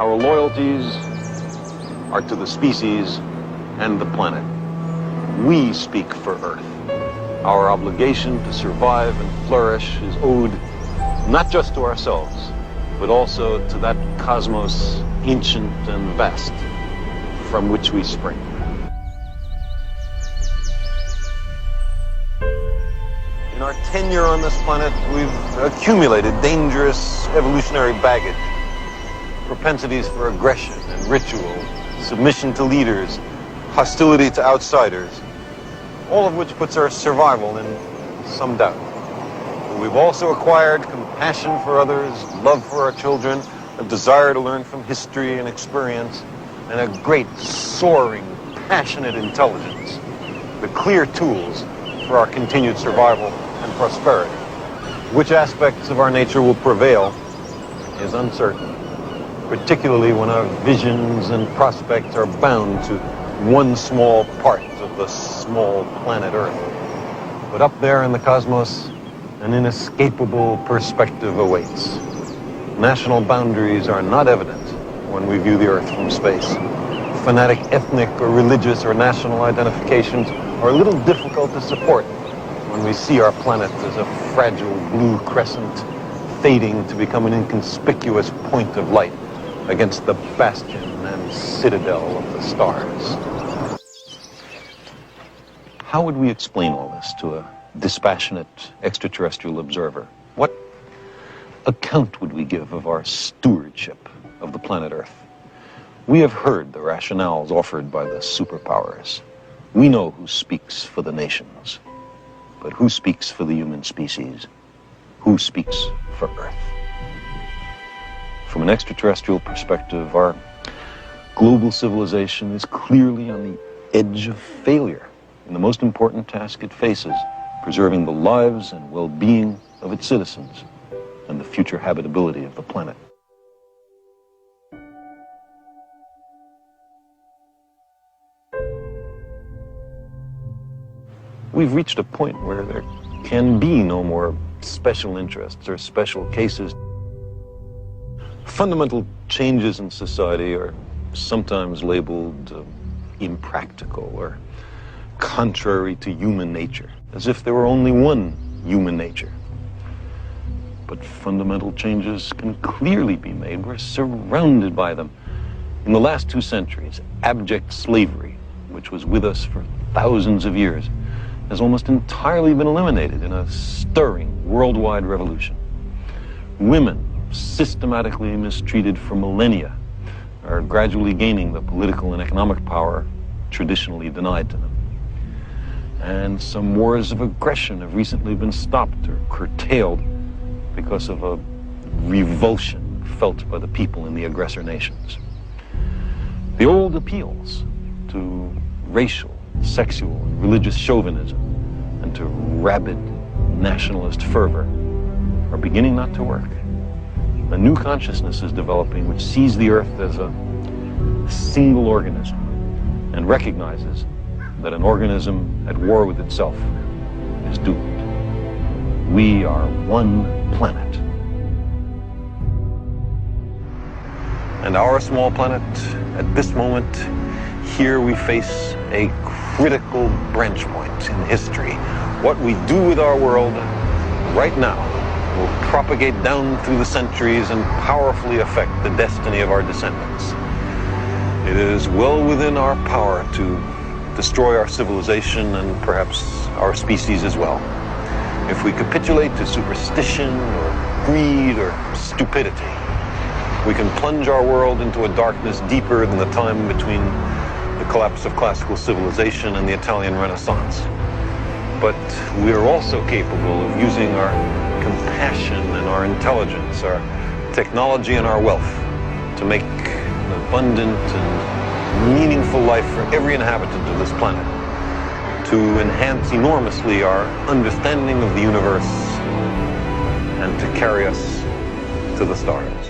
Our loyalties are to the species and the planet. We speak for Earth. Our obligation to survive and flourish is owed not just to ourselves, but also to that cosmos, ancient and vast, from which we spring. In our tenure on this planet, we've accumulated dangerous evolutionary baggage, propensities for aggression and ritual, submission to leaders, hostility to outsiders, all of which puts our survival in some doubt. But we've also acquired compassion for others, love for our children, a desire to learn from history and experience, and a great, soaring, passionate intelligence, the clear tools for our continued survival and prosperity. Which aspects of our nature will prevail is uncertain, particularly when our visions and prospects are bound to one small part of the small planet Earth. But up there in the cosmos, an inescapable perspective awaits. National boundaries are not evident when we view the Earth from space. Fanatic ethnic or religious or national identifications are a little difficult to support when we see our planet as a fragile blue crescent fading to become an inconspicuous point of light against the bastion and citadel of the stars. How would we explain all this to a dispassionate extraterrestrial observer? What account would we give of our stewardship of the planet Earth? We have heard the rationales offered by the superpowers. We know who speaks for the nations. But who speaks for the human species? Who speaks for Earth? From an extraterrestrial perspective, our global civilization is clearly on the edge of failure in the most important task it faces, preserving the lives and well-being of its citizens and the future habitability of the planet. We've reached a point where there can be no more special interests or special cases. Fundamental changes in society are sometimes labeled impractical or contrary to human nature, as if there were only one human nature. But fundamental changes can clearly be made. We're surrounded by them. In the last 2 centuries, abject slavery, which was with us for thousands of years, has almost entirely been eliminated in a stirring worldwide revolution. Women, systematically mistreated for millennia, are gradually gaining the political and economic power traditionally denied to them. And some wars of aggression have recently been stopped or curtailed because of a revulsion felt by the people in the aggressor nations. The old appeals to racial, sexual, and religious chauvinism and to rabid nationalist fervor are beginning not to work. A new consciousness is developing which sees the Earth as a single organism and recognizes that an organism at war with itself is doomed. We are one planet. And our small planet, at this moment, here we face a critical branch point in history. What we do with our world right now will propagate down through the centuries and powerfully affect the destiny of our descendants. It is well within our power to destroy our civilization and perhaps our species as well. If we capitulate to superstition or greed or stupidity, we can plunge our world into a darkness deeper than the time between the collapse of classical civilization and the Italian Renaissance. But we are also capable of using our compassion and our intelligence, our technology and our wealth to make an abundant and meaningful life for every inhabitant of this planet, to enhance enormously our understanding of the universe and to carry us to the stars.